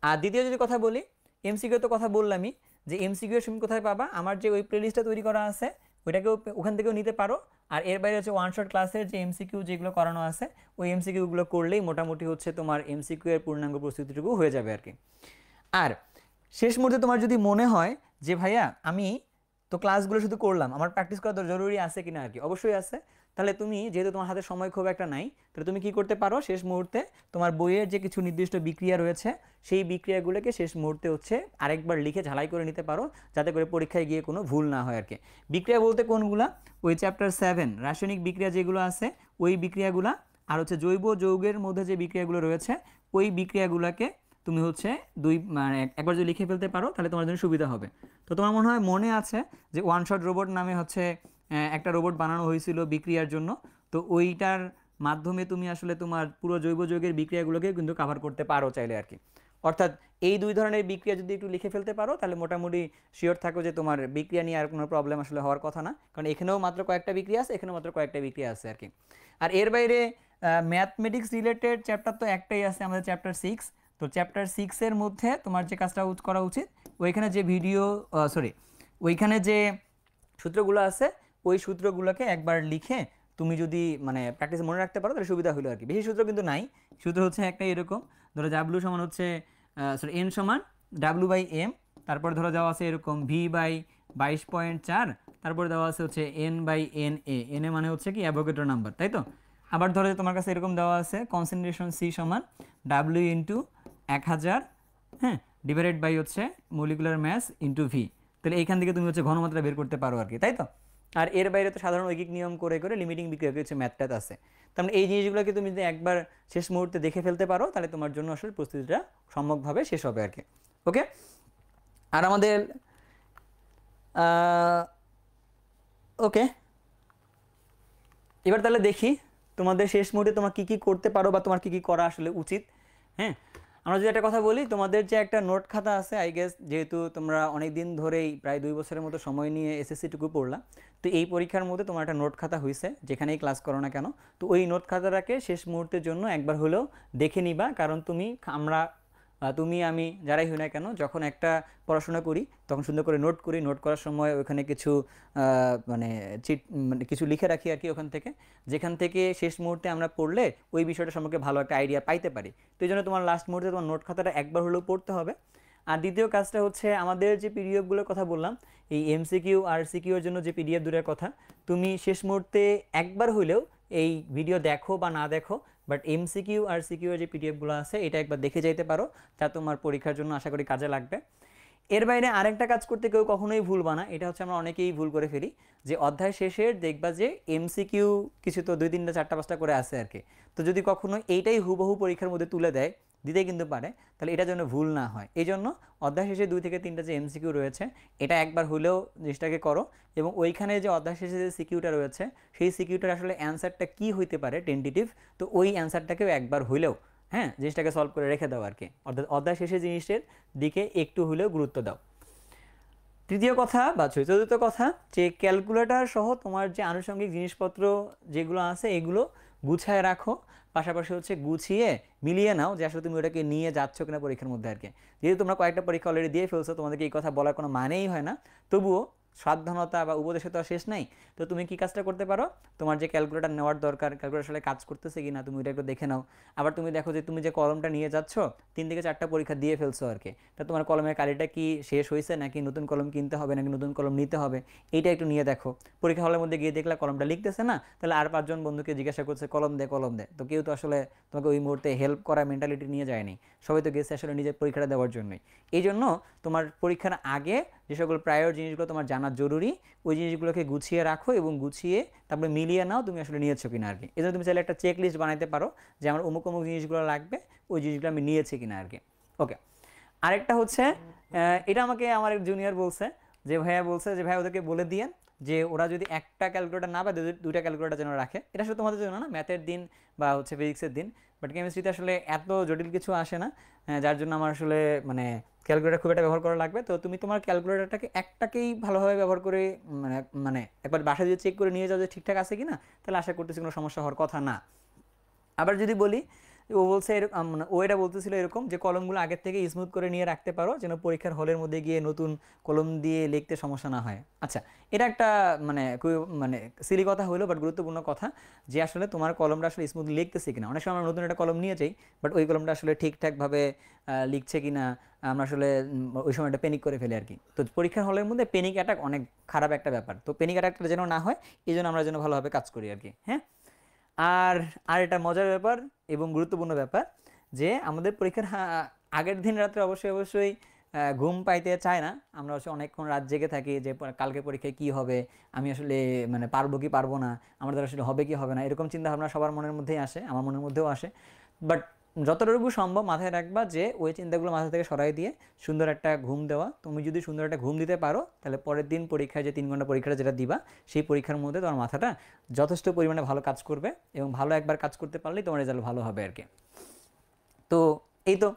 আর দ্বিতীয় যদি কথা বলি, এমসিকিউ তো কথা বললামই, যে এমসিকিউ তুমি কোথায় পাবা, আমার যে ওই প্লেলিস্টটা তৈরি করা আছে ওইটাকেও ওখান থেকেও নিতে পারো। আর এর বাইরে হচ্ছে ওয়ান শট ক্লাসের যে এমসিকিউ যেগুলো করানো আছে ওই এমসিকিউগুলো করলেই মোটামুটি হচ্ছে তোমার এমসিকিউ এর পূর্ণাঙ্গ প্রস্তুতিটুকু হয়ে যাবে আর কি। আর শেষ মুহূর্তে তোমার যদি মনে হয় যে ভাইয়া আমি তো ক্লাসগুলো শুধু করলাম, আমার প্র্যাকটিস করা জরুরি আছে কিনা আর কি, অবশ্যই আছে। তাহলে তুমি যেহেতু তোমার হাতে সময় খুব একটা নাই, তাহলে তুমি কি করতে পারো, শেষ মুহূর্তে তোমার বইয়ের যে কিছু নির্দিষ্ট বিক্রিয়া রয়েছে সেই বিক্রিয়াগুলোকে শেষ মুহূর্তে হচ্ছে আরেকবার লিখে ঝালাই করে নিতে পারো, যাতে করে পরীক্ষায় গিয়ে কোনো ভুল না হয় আর কি। বিক্রিয়া বলতে কোনগুলা, ওই চ্যাপ্টার 7 রাসায়নিক বিক্রিয়া যেগুলো আছে ওই বিক্রিয়াগুলা, আর হচ্ছে জৈব যৌগের মধ্যে যে বিক্রিয়াগুলো রয়েছে ওই বিক্রিয়াগুলোকে তুমি হচ্ছে মানে একবার যদি লিখে ফেলতে পারো তাহলে তোমার জন্য সুবিধা হবে। তো তোমার মনে হয় মনে আছে যে ওয়ান শট রোবট নামে হচ্ছে একটা রোবট বানানো হয়েছিল বিক্রিয়ার জন্য, তো ওইটার মাধ্যমে তুমি আসলে তোমার পুরো জৈব যৌগের বিক্রিয়াগুলোকে কিন্তু কভার করতে পারো চাইলে আর কি। অর্থাৎ এই দুই ধরনের বিক্রিয়া যদি একটু লিখে ফেলতে পারো তাহলে মোটামুটি শিওর থাকো যে তোমার বিক্রিয়া নিয়ে আর কোনো প্রবলেম আসলে হওয়ার কথা না, কারণ এখানেও মাত্র কয়েকটা বিক্রিয়া আছে, এখানেও মাত্র কয়েকটা বিক্রিয়া আছে আর কি। আর এর বাইরে ম্যাথমেটিক্স রিলেটেড চ্যাপ্টার তো একটাই আছে আমাদের চ্যাপ্টার 6, তো চ্যাপ্টার 6-এর মধ্যে তোমার যে কাজটা করা উচিত ওইখানে যে ওইখানে যে সূত্রগুলো আছে ওই সূত্রগুলোকে একবার লিখে তুমি যদি মানে প্র্যাকটিস মনে রাখতে পারো তাহলে সুবিধা হলো আর কি। বেশি সূত্র কিন্তু নাই, সূত্র হচ্ছে একটা এরকম, ধরো ডাব্লু সমান হচ্ছে এন সমান ডাব্লু বাই এম, তারপরে ধরো দেওয়া আছে এরকম ভি বাই 22.4, তারপরে দেওয়া আছে হচ্ছে N by N A, N A মানে হচ্ছে কি অ্যাভোগাড্রো নাম্বার, তাই তো। আবার ধরো তোমার কাছে এরকম দেওয়া আছে কনসেন্ট্রেশন সি সমান ডাব্লিউ ইন্টু 1000, হ্যাঁ, ডিভাইডেড বাই হচ্ছে মলিকুলার ম্যাস ইন্টু ভি, তাহলে এইখান থেকে তুমি হচ্ছে ঘনমাত্রা বের করতে পারো আর কি, তাই তো। আর এর বাইরে তো সাধারণ ঐকিক নিয়ম করে করে লিমিটিং বিক্রিয়া কিছু ম্যাথ আছে। তার মানে এই জিনিসগুলোকে তুমি যদি একবার শেষ মুহূর্তে দেখে ফেলতে পারো তাহলে তোমার জন্য আসলে প্রস্তুতিটা সম্যকভাবে শেষ হবে আর কি। ওকে, আর আমাদের ওকে, এবার তাহলে দেখি তোমাদের শেষ মুহূর্তে তোমার কী কী করতে পারো বা তোমার কী কী করা আসলে উচিত। হ্যাঁ, আমরা যদি একটা কথা বলি, তোমাদের যে একটা নোট খাতা আছে, আই গেস যেহেতু তোমরা অনেক দিন ধরেই প্রায় 2 বছরের মতো সময় নিয়ে এসএসসিটুকু পড়লা, তো এই পরীক্ষার মধ্যে তোমার একটা নোট খাতা হয়েছে যেখানেই ক্লাস করো না কেন, তো ওই নোট খাতাটাকে শেষ মুহূর্তের জন্য একবার হলেও দেখে নিবা। কারণ তুমি আমি যারাই হই না কেন যখন একটা পড়াশোনা করি তখন সুন্দর করে নোট করি, নোট করার সময় ওখানে কিছু মানে মানে কিছু লিখে রাখি আর কি ওখান থেকে, যেখান থেকে শেষ মুহূর্তে আমরা পড়লে ওই বিষয়টা সম্পর্কে ভালো একটা আইডিয়া পাইতে পারি। তো এই জন্য তোমার লাস্ট মুহূর্তে তোমার নোট খাতাটা একবার হলেও পড়তে হবে। আর দ্বিতীয় কাজটা হচ্ছে আমাদের যে পিডিএফগুলোর কথা বললাম, এই এমসিকিউ আর সিকিউর জন্য যে পিডিএফ দুটোর কথা, তুমি শেষ মুহূর্তে একবার হলেও এই ভিডিও দেখো বা না দেখো, বাট এমসিকিউ আর সিকিউর যে পিডিএফগুলো আছে এটা একবার দেখে যাইতে পারো, তা তোমার পরীক্ষার জন্য আশা করি কাজে লাগবে। এর বাইরে আরেকটা কাজ করতে কেউ কখনোই ভুলবা না, এটা হচ্ছে আমরা অনেকেই ভুল করে ফেলি, যে অধ্যায় শেষের দেখবা যে এমসিকিউ কিছু তো 2 3টা 4টা 5টা করে আছে আর কি, তো যদি কখনো এইটাই হুবহু পরীক্ষার মধ্যে তুলে দেয়, দিতে কিন্তু পারে, তাহলে এটা যেন ভুল না হয় এই জন্য অধ্যায় শেষে 2 থেকে 3টা যে এমসিকিউ রয়েছে এটা একবার হলেও জিনিসটাকে করো, এবং ওইখানে যে অধ্যায় শেষে যে সিকিউটা রয়েছে সেই সিকিউটার আসলে অ্যান্সারটা কী হইতে পারে টেন্টেটিভ, তো ওই অ্যান্সারটাকেও একবার হলেও জিনিসটাকে সলভ করে রেখে দাও আর কি, অর্থাৎ অধ্যায় শেষে জিনিসের দিকে একটু হলেও গুরুত্ব দাও। তৃতীয় কথা বা চতুর্থ কথা, যে ক্যালকুলেটর সহ তোমার যে আনুষঙ্গিক জিনিসপত্র যেগুলো আছে এগুলো গুছায় রাখো, পাশাপাশি হচ্ছে গুছিয়ে মিলিয়ে নাও যে আসলে তুমি ওটাকে নিয়ে যাচ্ছ কিনা পরীক্ষার মধ্যে আর কি। যেহেতু তোমরা কয়েকটা পরীক্ষা অলরেডি দিয়ে ফেলছো, তোমাদেরকে এই কথা বলার কোনো মানেই হয় না, তবুও সাবধানতা বা উপদেশে তো শেষ নাই। তো তুমি কি কাজটা করতে পারো, তোমার যে ক্যালকুলেটর নেওয়ার দরকার, ক্যালকুলেটর আসলে কাজ করতেছে কি না তুমি ওইটা একটু দেখে নাও। আবার তুমি দেখো যে তুমি যে কলমটা নিয়ে যাচ্ছ 3 থেকে 4টা পরীক্ষা দিয়ে ফেলছো আর কি, তা তোমার কলমের কালিটা কি শেষ হয়েছে নাকি নতুন কলম কিনতে হবে নাকি নতুন কলম নিতে হবে, এইটা একটু নিয়ে দেখো। পরীক্ষা হলের মধ্যে গিয়ে দেখলে কলমটা লিখতেছে না, তাহলে আর 5জন বন্ধুকে জিজ্ঞাসা করছে কলম দে কলম দে, তো কেউ তো আসলে তোমাকে ওই মুহূর্তে হেল্প করা মেন্টালিটি নিয়ে যায়নি, সবাই তো গেছে আসলে নিজের পরীক্ষাটা দেওয়ার জন্যই। এই জন্য তোমার পরীক্ষার আগে যে সকল প্রায়র জিনিসগুলো তোমার জানা জরুরি ওই জিনিসগুলোকে গুছিয়ে রাখো এবং গুছিয়ে তারপরে মিলিয়ে নাও তুমি আসলে নিয়েছো কিনা আর কি। এই জন্য তুমি চাইলে একটা চেক লিস্ট বানাইতে পারো যে আমার অমুক অমুক জিনিসগুলো লাগবে, ওই জিনিসগুলো আমি নিয়েছি কিনা আর কি। ওকে, আরেকটা হচ্ছে এটা আমাকে আমার এক জুনিয়র বলছে, যে ভাইয়া বলছে যে ভাই ওদেরকে বলে দিয়েন যে ওরা যদি একটা ক্যালকুলেটর না বা 2টা ক্যালকুলেটর যেন রাখে, এটা শুধু তোমাদের জন্য না, ম্যাথের দিন বা হচ্ছে ফিজিক্সের দিন, বাট কেমিস্ট্রিতে আসলে এত জটিল কিছু আসে না, যার জন্য আমার আসলে মানে ক্যালকুলেটর খুব একটা ব্যবহার করা লাগবে। তো তুমি তোমার ক্যালকুলেটরটাকে একটাকেই ভালোভাবে ব্যবহার করে মানে মানে একবার বাসায় যদি চেক করে নিয়ে যাও যে ঠিকঠাক আছে কি না, তাহলে আশা করতেছি কোনো সমস্যা হওয়ার কথা না। আবার যদি বলি, ও বলছে এরকম মানে ও এটা বলতেছিল এরকম যে কলমগুলো আগের থেকে স্মুথ করে নিয়ে রাখতে পারো যেন পরীক্ষার হলের মধ্যে গিয়ে নতুন কলম দিয়ে লিখতে সমস্যা না হয়। আচ্ছা, এটা একটা মানে খুবই মানে সিলি কথা হলো, বাট গুরুত্বপূর্ণ কথা, যে আসলে তোমার কলমটা আসলে স্মুথ লিখতেছে কিনা। অনেক সময় আমরা নতুন একটা কলম নিয়ে যাই, বাট ওই কলমটা আসলে ঠিকঠাকভাবে লিখছে কিনা আমরা আসলে ওই সময়টা প্যানিক করে ফেলি আর কি। তো পরীক্ষার হলের মধ্যে প্যানিক অ্যাটাক অনেক খারাপ একটা ব্যাপার, তো প্যানিক অ্যাটাকটা যেন না হয় এই জন্য আমরা যেন ভালোভাবে কাজ করি আর কি। হ্যাঁ, আর আর এটা মজার ব্যাপার এবং গুরুত্বপূর্ণ ব্যাপার যে আমাদের পরীক্ষার আগের দিন রাত্রে অবশ্যই অবশ্যই ঘুম পাইতে চায় না, আমরা হচ্ছে অনেকক্ষণ রাত জেগে থাকি যে কালকে পরীক্ষায় কী হবে, আমি আসলে মানে পারবো কি পারবো না, আমাদের আসলে হবে কি হবে না, এরকম চিন্তা ভাবনা সবার মনের মধ্যেই আসে, আমার মনের মধ্যেও আসে। বাট যতটুকু সম্ভব মাথায় রাখবা যে ওই চিন্তাগুলো মাথা থেকে সরাই দিয়ে সুন্দর একটা ঘুম দেওয়া। তুমি যদি সুন্দর একটা ঘুম দিতে পারো তাহলে পরের দিন পরীক্ষায় যে 3 ঘন্টা পরীক্ষাটা যেটা দিবা সেই পরীক্ষার মধ্যে তোমার মাথাটা যথেষ্ট পরিমাণে ভালো কাজ করবে, এবং ভালো একবার কাজ করতে পারলেই তোমার রেজাল্ট ভালো হবে আর কি। তো এই তো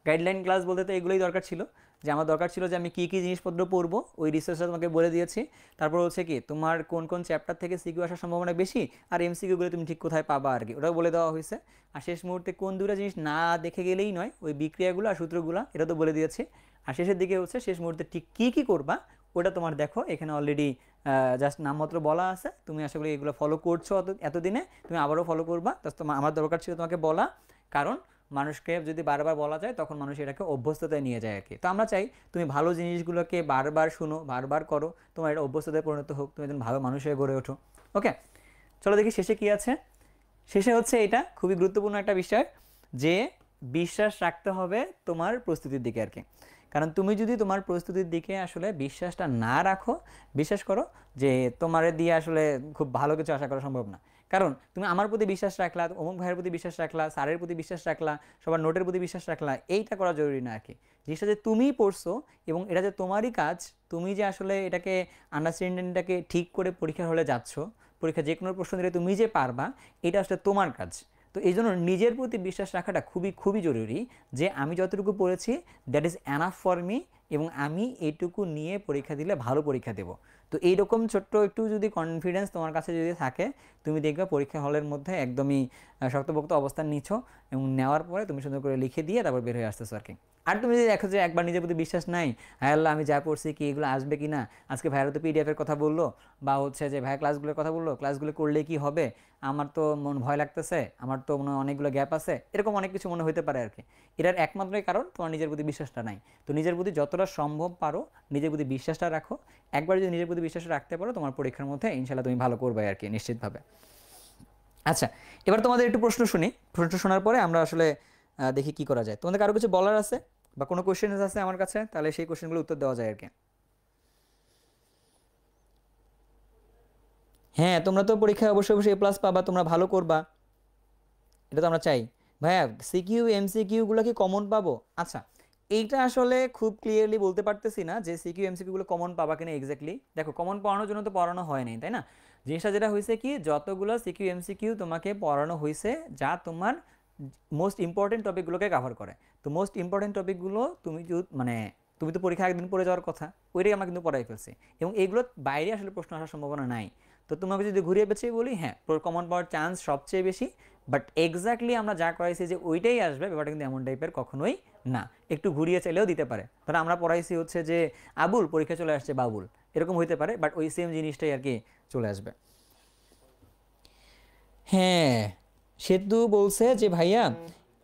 গাইডলাইন ক্লাস বলতে তো এগুলোই দরকার ছিল, যে আমার দরকার ছিল যে আমি কী কী জিনিসপত্র পড়বো ওই রিসার্চটা তোমাকে বলে দিয়েছি। তারপর হচ্ছে কি তোমার কোন কোন চ্যাপ্টার থেকে সিকিউ আসার সম্ভাবনা বেশি আর এমসিকিউগুলো তুমি ঠিক কোথায় পাবা আর কি, ওটাও বলে দেওয়া হয়েছে। আর শেষ মুহূর্তে কোন দুটো জিনিস না দেখে গেলেই নয়, ওই বিক্রিয়াগুলো আর সূত্রগুলো এটা তো বলে দিয়েছি। আর শেষের দিকে হচ্ছে শেষ মুহূর্তে ঠিক কী কী করবা ওটা তোমার দেখো এখানে অলরেডি জাস্ট নামমাত্র বলা আছে, তুমি আশা করি এগুলো ফলো করছো এতদিনে, তুমি আবারও ফলো করবা। তোমার আমার দরকার ছিল তোমাকে বলা, কারণ মানুষকে যদি বারবার বলা যায় তখন মানুষ এটাকে অভ্যস্ততায় নিয়ে যায় আর কি। তো আমরা চাই তুমি ভালো জিনিসগুলোকে বারবার শুনো, বারবার করো, তোমার এটা অভ্যস্ততায় পরিণত হোক, তুমি একজন ভালো মানুষ হয়ে গড়ে ওঠো। ওকে, চলো দেখি শেষে কি আছে। শেষে হচ্ছে এটা খুবই গুরুত্বপূর্ণ একটা বিষয়, যে বিশ্বাস রাখতে হবে তোমার প্রস্তুতির দিকে আর কি। কারণ তুমি যদি তোমার প্রস্তুতির দিকে আসলে বিশ্বাসটা না রাখো, বিশ্বাস করো যে তোমার দিয়ে আসলে খুব ভালো কিছু আশা করা সম্ভব না। কারণ তুমি আমার প্রতি বিশ্বাস রাখলা, অমুক ভাইয়ের প্রতি বিশ্বাস রাখলা, স্যারের প্রতি বিশ্বাস রাখলা, সবার নোটের প্রতি বিশ্বাস রাখলা, এইটা করা জরুরি না আর কি। জিনিসটা যে তুমিই পড়ছো এবং এটা যে তোমারই কাজ, তুমি যে আসলে এটাকে আন্ডারস্ট্যান্ডিংটাকে ঠিক করে পরীক্ষার হলে যাচ্ছ, পরীক্ষা যে কোনো প্রশ্ন দিলে তুমি যে পারবা, এটা আসলে তোমার কাজ। তো এই জন্য নিজের প্রতি বিশ্বাস রাখাটা খুবই খুবই জরুরি যে আমি যতটুকু পড়েছি that is enough for me, এবং আমি এইটুকু নিয়ে পরীক্ষা দিলে ভালো পরীক্ষা দেব। তো এইরকম ছোট্ট একটু যদি কনফিডেন্স তোমার কাছে যদি থাকে, তুমি দেখবে পরীক্ষা হলের মধ্যে একদমই শক্তপোক্ত অবস্থান নিচ্ছ, এবং নেওয়ার পরে তুমি সুন্দর করে লিখে দিয়ে তারপর বের হয়ে আসতেছো আর কি। আর তুমি যদি দেখো যে একবার নিজের প্রতি বিশ্বাস নাই, হ্যাঁ আল্লাহ আমি যা পড়ছি কি এগুলো আসবে কি না, আজকে ভাইয়ের তো পিডিএফের কথা বললো, বা হচ্ছে যে ভাইয়া ক্লাসগুলোর কথা বললো, ক্লাসগুলো করলে কি হবে, আমার তো মন ভয় লাগতেছে, আমার তো মনে হয় অনেকগুলো গ্যাপ আছে, এরকম অনেক কিছু মনে হতে পারে আর কি। এটার একমাত্রই কারণ তোমার নিজের প্রতি বিশ্বাসটা নাই। তো নিজের প্রতি যতটা সম্ভব পারো নিজের প্রতি বিশ্বাসটা রাখো। একবার যদি নিজের প্রতি বিশ্বাস রাখতে পারো, তোমার পরীক্ষার মধ্যে ইনশাল্লাহ তুমি ভালো করবে আর কি, নিশ্চিতভাবে। আচ্ছা, এবার তোমাদের একটু প্রশ্ন শুনি। প্রশ্ন শোনার পরে আমরা আসলে দেখি কি করা যায়। তোমাদের কারো কিছু বলার আছে বা কোনো কোয়েশ্চেন আছে আমার কাছে, তাহলে সেই কোয়েশ্চেনগুলো উত্তর দেওয়া যায় আর কি। হ্যাঁ, তোমরা তো পরীক্ষায় অবশ্যই অবশ্যই এ প্লাস পাবা, তোমরা ভালো করবা, এটা তো আমরা চাই। ভাইয়া সিকিউ এমসিকিউগুলো কি কমন পাবো? আচ্ছা, এইটা আসলে খুব ক্লিয়ারলি বলতে পারতেছি না যে সিকিউ এমসিকিউগুলো কমন পাবা কিনা এক্স্যাক্টলি। দেখো, কমন পাওয়ানোর জন্য তো পড়ানো হয় নাই, তাই না? জিনিসটা যেটা হয়েছে কি, যতগুলো সিকিউ এমসিকিউ তোমাকে পড়ানো হয়েছে যা তোমার মোস্ট ইম্পর্টেন্ট টপিকগুলোকে কাভার করে। তো মোস্ট ইম্পর্টেন্ট টপিকগুলো তুমি মানে তুমি তো পরীক্ষা একদিন পড়ে যাওয়ার কথা, ওইটাই আমরা কিন্তু পড়াই ফেলছি, এবং এগুলো বাইরে আসলে প্রশ্ন আসার সম্ভাবনা নাই। তো তোমাকে যদি ঘুরিয়ে পেঁচিয়ে বলি, হ্যাঁ কমন পাওয়ার চান্স সবচেয়ে বেশি, বাট এক্স্যাক্টলি আমরা যা করাইছি যে ওইটাই আসবে ব্যাপারটা কিন্তু এমন টাইপের কখনোই না। একটু ঘুরিয়ে চাইলেও দিতে পারে। ধরো আমরা পড়াইছি হচ্ছে যে আবুল, পরীক্ষা চলে আসছে বাবুল, এরকম হইতে পারে, বাট ওই সেম জিনিসটাই আর কি চলে আসবে। হ্যাঁ, সেতু বলছে যে ভাইয়া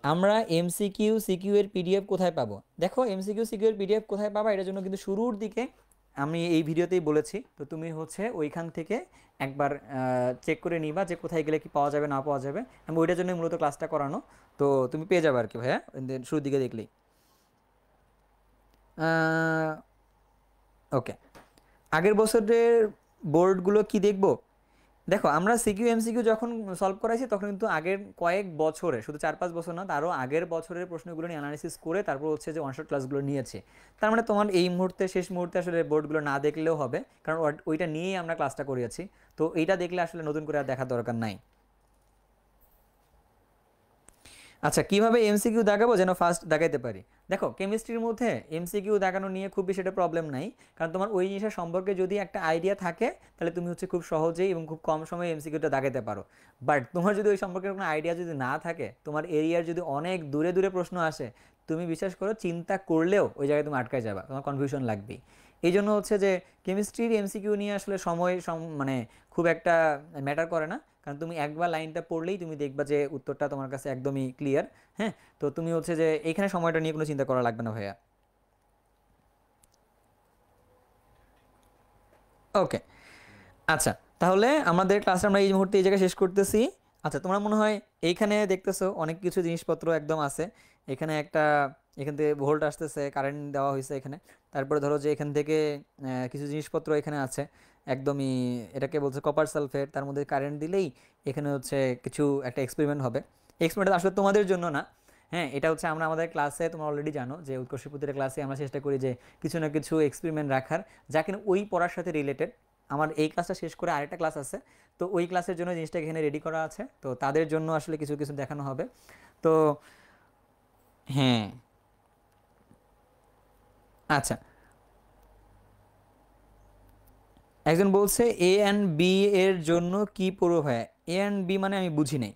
আমরা এমসিকিউ সিকিউ এর পিডিএফ কোথায় পাবো? দেখো, এমসিকিউ সিকিউ এর পিডিএফ কোথায় পাবা এটার জন্য কিন্তু শুরুর দিকে আমি এই ভিডিওতেই বলেছি। তো তুমি হচ্ছে ওইখান থেকে একবার চেক করে নিবা যে কোথায় গেলে কি পাওয়া যাবে না পাওয়া যাবে। আমি ওইটার জন্য মূলত ক্লাসটা করানো। তো তুমি পেয়ে যাবে আর কি ভাইয়া, শুরুর দিকে দেখলেই। ওকে, আগের বছরের বোর্ডগুলো কি দেখবো? দেখো, আমরা সিকিউ এমসিকিউ যখন সলভ করাইছি তখন কিন্তু আগের কয়েক বছরে, শুধু 4-5 বছর না, তারও আগের বছরের প্রশ্নগুলো নিয়ে অ্যানালিসিস করে তারপর হচ্ছে যে ওয়ান শট ক্লাসগুলো নিয়েছে। তার মানে তোমার এই মুহূর্তে শেষ মুহূর্তে আসলে বোর্ডগুলো না দেখলেও হবে, কারণ ওইটা নিয়েই আমরা ক্লাসটা করিয়েছি। তো এইটা দেখলে আসলে নতুন করে আর দেখার দরকার নাই। আচ্ছা, কিভাবে এমসিকিউ দাগাবো যেন ফার্স্ট দাগাইতে পারি? দেখো, কেমিস্ট্রির মধ্যে এমসিকিউ দাগানো নিয়ে খুব বেশি একটা প্রবলেম নাই, কারণ তোমার ওই জিনিসের সম্পর্কে যদি একটা আইডিয়া থাকে তাহলে তুমি হচ্ছে খুব সহজেই এবং খুব কম সময়ে এমসিকিউটা দাগাইতে পারো। বাট তোমার যদি ওই সম্পর্কে কোনো আইডিয়া যদি না থাকে, তোমার এরিয়ার যদি অনেক দূরে দূরে প্রশ্ন আসে, তুমি বিশ্বাস করো চিন্তা করলেও ওই জায়গায় তুমি আটকায় যাবা, তোমার কনফিউশন লাগবেই। এই জন্য হচ্ছে যে কেমিস্ট্রির এমসিকিউ নিয়ে আসলে সময় মানে খুব একটা ম্যাটার করে না, কারণ তুমি একবার লাইনটা পড়লেই তুমি দেখবা যে উত্তরটা তোমার কাছে একদমই ক্লিয়ার। হ্যাঁ, তো তুমি হচ্ছে যে এইখানে সময়টা নিয়ে কোনো চিন্তা করা লাগবে না ভাইয়া। ওকে, আচ্ছা, তাহলে আমাদের ক্লাসটা আমরা এই মুহূর্তে এই জায়গায় শেষ করতেছি। আচ্ছা, তোমরা মনে হয় এইখানে দেখতেছো অনেক কিছু জিনিসপত্র একদম আছে। এখানে একটা, এখান থেকে ভোল্ট আসতেছে, কারেন্ট দেওয়া হয়েছে এখানে। তারপরে ধরো যে এখান থেকে কিছু জিনিসপত্র এখানে আছে একদমই, এটাকে বলছে কপার সালফেট, তার মধ্যে কারেন্ট দিলেই এখানে হচ্ছে কিছু একটা এক্সপেরিমেন্ট হবে। এক্সপেরিমেন্ট আসলে তোমাদের জন্য না। হ্যাঁ, এটা হচ্ছে আমরা আমাদের ক্লাসে, তোমরা অলরেডি জানো যে উৎকর্ষী প্রতিটা ক্লাসে আমরা চেষ্টা করি যে কিছু না কিছু এক্সপেরিমেন্ট রাখার, যা কিনা ওই পড়ার সাথে রিলেটেড। আমার এই ক্লাসটা শেষ করে আরেকটা ক্লাস আছে, তো ওই ক্লাসের জন্য জিনিসটা এখানে রেডি করা আছে, তো তাদের জন্য আসলে কিছু কিছু দেখানো হবে। তো হ্যাঁ, আচ্ছা, একজন বলছে এ অ্যান্ড বি এর জন্য কি পড়ো হয়? এ অ্যান্ড বি মানে আমি বুঝি নাই।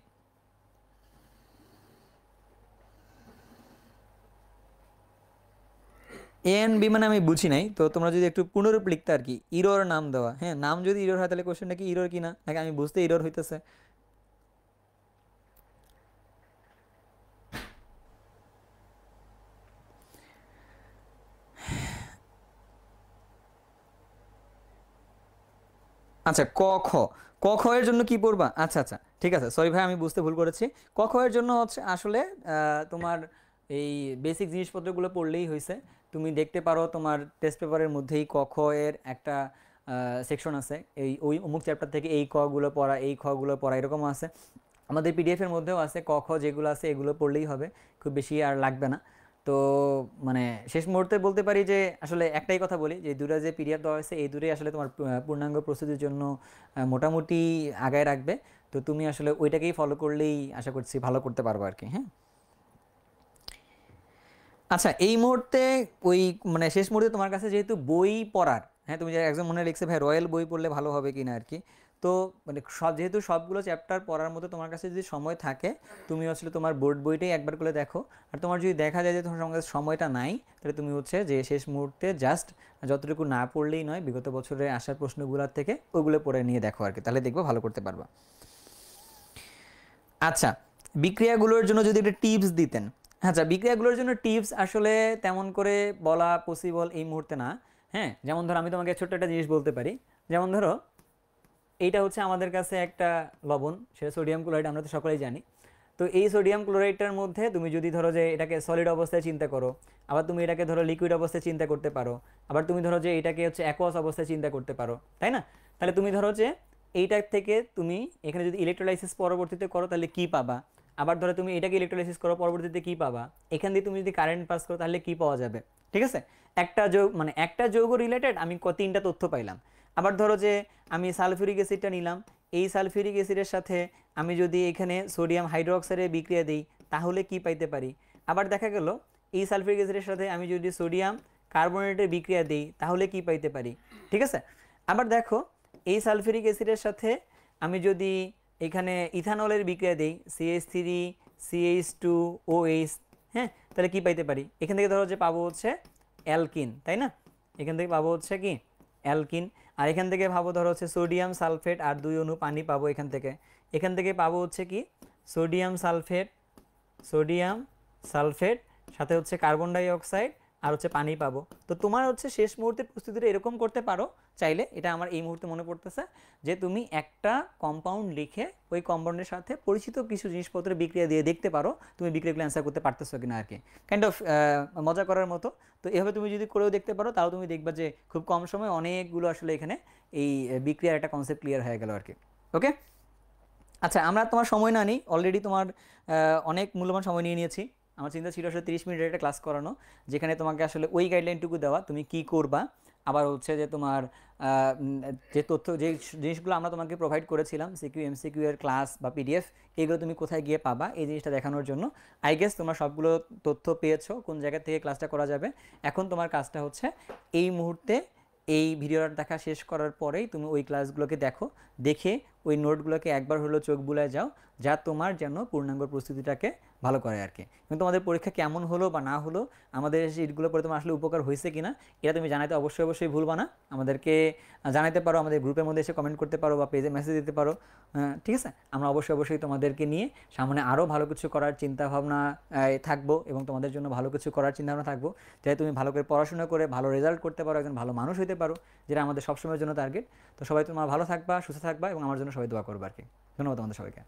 এ অ্যান্ড বি মানে আমি বুঝি নাই, তো তোমরা যদি একটু পুনরূপ লিখতে আর কি, ইরোর নাম দেওয়া। হ্যাঁ, নাম যদি ইরোর হয় তাহলে কোশ্চেনটা কি ইরোর কিনা, নাকি আমি বুঝতে ইরোর হইতেছে? আচ্ছা, ক খ, ক খ এর জন্য কি পড়বা? আচ্ছা আচ্ছা, ঠিক আছে, সরি ভাই আমি বুঝতে ভুল করেছি। ক খ এর জন্য হচ্ছে আসলে তোমার এই বেসিক জিনিসপত্রগুলো পড়লেই হয়েছে। তুমি দেখতে পারো তোমার টেস্ট পেপারের মধ্যেই ক খ এর একটা সেকশন আছে, এই ওই অমুক চ্যাপ্টার থেকে এই ক গুলো পড়া, এই খ গুলো পড়া, এরকমও আছে। আমাদের পিডিএফের মধ্যেও আছে ক খ যেগুলো আছে এগুলো পড়লেই হবে, খুব বেশি আর লাগবে না। তো মানে শেষ মুহূর্তে বলতে পারি যে আসলে একটাই কথা বলি যে দুটো যে পিডিএফ দেওয়া হয়েছে এই দুটোই আসলে তোমার পূর্ণাঙ্গ প্রস্তুতির জন্য মোটামুটি আগায় রাখবে। তো তুমি আসলে ওইটাকেই ফলো করলেই আশা করছি ভালো করতে পারবো আর কি। হ্যাঁ, আচ্ছা এই মুহূর্তে ওই মানে শেষ মুহূর্তে তোমার কাছে যেহেতু বই পড়ার, হ্যাঁ তুমি যে একজন মনে লিখছে ভাই রয়্যাল বই পড়লে ভালো হবে কিনা আর কি। তো মানে সব যেহেতু সবগুলো চ্যাপ্টার পড়ার মতো তোমার কাছে যদি সময় থাকে, তুমি আসলে তোমার বোর্ড বইটাই একবার করে দেখো। আর তোমার যদি দেখা যায় যে তোমার কাছে সময়টা নাই, তাহলে তুমি হচ্ছে যে শেষ মুহূর্তে জাস্ট যতটুকু না পড়লেই নয়, বিগত বছরে আসার প্রশ্নগুলোর থেকে ওগুলো পড়ে নিয়ে দেখো আর কি, তাহলে দেখবো ভালো করতে পারবা। আচ্ছা, বিক্রিয়াগুলোর জন্য যদি একটা টিপস দিতেন। আচ্ছা, বিক্রিয়াগুলোর জন্য টিপস আসলে তেমন করে বলা পসিবল এই মুহূর্তে না। হ্যাঁ, যেমন ধরো আমি তোমাকে ছোট্ট একটা জিনিস বলতে পারি। যেমন ধরো এইটা হচ্ছে আমাদের কাছে একটা লবণ, সেটা সোডিয়াম ক্লোরাইড, আমরা তো সকলেই জানি। তো এই সোডিয়াম ক্লোরাইডটার মধ্যে তুমি যদি ধরো যে এটাকে সলিড অবস্থায় চিন্তা করো, আবার তুমি এটাকে ধরো লিকুইড অবস্থায় চিন্তা করতে পারো, আবার তুমি ধরো যে এটাকে হচ্ছে অ্যাকোয়াস অবস্থায় চিন্তা করতে পারো, তাই না? তাহলে তুমি ধরো যে এইটার থেকে তুমি এখানে যদি ইলেকট্রোলাইসিস পরবর্তীতে করো তাহলে কি পাবা, আবার ধরো তুমি এটাকে ইলেকট্রোলাইসিস করো পরবর্তীতে কি পাবা, এখান দিয়ে তুমি যদি কারেন্ট পাস করো তাহলে কি পাওয়া যাবে। ঠিক আছে, একটা যৌগ মানে একটা যৌগ রিলেটেড আমি তিনটা তথ্য পাইলাম। আবার ধরো যে আমি সালফিউরিক অ্যাসিডটা নিলাম, এই সালফিউরিক অ্যাসিডের সাথে আমি যদি এখানে সোডিয়াম হাইড্রোক্সাইডের বিক্রিয়া দিই তাহলে কি পাইতে পারি। আবার দেখা গেল এই সালফিউরিক অ্যাসিডের সাথে আমি যদি সোডিয়াম কার্বনেটের বিক্রিয়া দিই তাহলে কি পাইতে পারি। ঠিক আছে, আবার দেখো এই সালফিউরিক অ্যাসিডের সাথে আমি যদি এখানে ইথানলের বিক্রিয়া দিই CH3CH2OH, হ্যাঁ তাহলে কি পাইতে পারি। এখান থেকে ধরো যে পাবো হচ্ছে অ্যালকিন, তাই না? এখান থেকে পাবো হচ্ছে কি অ্যালকিন। আর এখান থেকে ভাবো ধরো হচ্ছে সোডিয়াম সালফেট আর 2 অণু পানি পাবো এখান থেকে পাবো হচ্ছে কি সোডিয়াম সালফেট, সোডিয়াম সালফেট সাথে হচ্ছে কার্বন ডাই অক্সাইড আর হচ্ছে পানি পাবো। তো তোমার হচ্ছে শেষ মুহূর্তের প্রস্তুতিটা এরকম করতে পারো চাইলে, এটা আমার এই মুহূর্তে মনে পড়তেছে, যে তুমি একটা কম্পাউন্ড লিখে ওই কম্পাউন্ডের সাথে পরিচিত কিছু জিনিসপত্রের বিক্রিয়া দিয়ে দেখতে পারো তুমি বিক্রিয়াগুলো অ্যান্সার করতে পারতেছো কিনা আর কি, কাইন্ড অফ মজা করার মতো। তো এভাবে তুমি যদি করেও দেখতে পারো তাও তুমি দেখবা যে খুব কম সময়ে অনেকগুলো আসলে এখানে এই বিক্রিয়ার একটা কনসেপ্ট ক্লিয়ার হয়ে গেল আর কি। ওকে, আচ্ছা আমরা তোমার সময় না নিই, অলরেডি তোমার অনেক মূল্যবান সময় নিয়ে নিয়েছি। আমার চিন্তা ছিল আসলে 30 মিনিটের একটা ক্লাস করানো, যেখানে তোমাকে আসলে ওই গাইডলাইনটুকু দেওয়া তুমি কি করবা, আবার হচ্ছে যে তোমার যে তথ্য যে জিনিসগুলো আমরা তোমাকে প্রোভাইড করেছিলাম সিকিউ এমসিকিউ এর ক্লাস বা পিডিএফ, এগুলো তুমি কোথায় গিয়ে পাবা এই জিনিসটা দেখানোর জন্য। আই গেস তোমরা সবগুলো তথ্য পেয়েছো কোন জায়গা থেকে ক্লাসটা করা যাবে। এখন তোমার কাজটা হচ্ছে এই মুহূর্তে এই ভিডিওটা দেখা শেষ করার পরেই তুমি ওই ক্লাসগুলোকে দেখো, দেখে ওই নোটগুলোকে একবার হলো চোখ বুলায় যাও, যা তোমার যেন পূর্ণাঙ্গ প্রস্তুতিটাকে ভালো করে আর কি। এবং তোমাদের পরীক্ষা কেমন হলো বা না হলো, আমাদের শীটগুলো পরে তোমার আসলে উপকার হয়েছে কিনা এটা তুমি জানাতে অবশ্যই অবশ্যই ভুলবা না। আমাদেরকে জানাতে পারো, আমাদের গ্রুপের মধ্যে এসে কমেন্ট করতে পারো বা পেজে মেসেজ দিতে পারো। ঠিক আছে, আমরা অবশ্যই অবশ্যই তোমাদেরকে নিয়ে সামনে আরও ভালো কিছু করার চিন্তাভাবনা থাকবো এবং তোমাদের জন্য ভালো কিছু করার চিন্তাভাবনা থাকবো, যাতে তুমি ভালো করে পড়াশোনা করে ভালো রেজাল্ট করতে পারো, একজন ভালো মানুষ হতে পারো, যেটা আমাদের সবসময়ের জন্য টার্গেট। তো সবাই তোমার ভালো থাকবা, সুস্থ থাকবা এবং আমার জন্য সবাই দোয়া করবে আর কি। ধন্যবাদ তোমাদের সবাইকে।